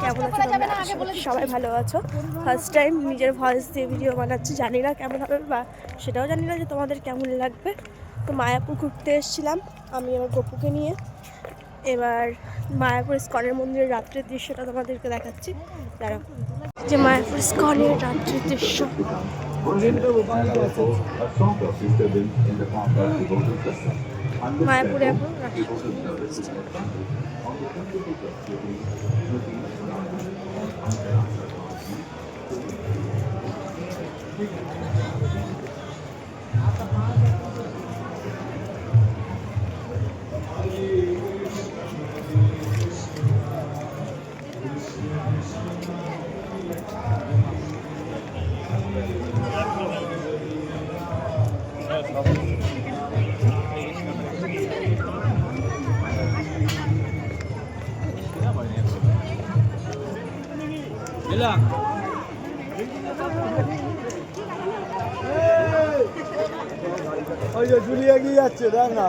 কেমন আছো তোমরা? আশা করছি সবাই ভালো আছো। ফার্স্ট টাইম নিজের ভয়েস দিয়ে ভিডিও বানাচ্ছি, জানি না কেমন হবে বা সেটাও জানি না যে তোমাদের কেমন লাগবে। তো মায়াপুর ঘুরতে এসেছিলাম আমি আমার গপুকে নিয়ে। এবার মায়াপুর ইস্কনের মন্দিরের রাত্রের দৃশ্যটা তোমাদেরকে দেখাচ্ছি। দাঁড়াও, যে মায়াপুর ইস্কনের রাত্রের দৃশ্য। মায়াপুরে এখন ওই যে জুলিয়া গিয়ে যাচ্ছে দেখ না।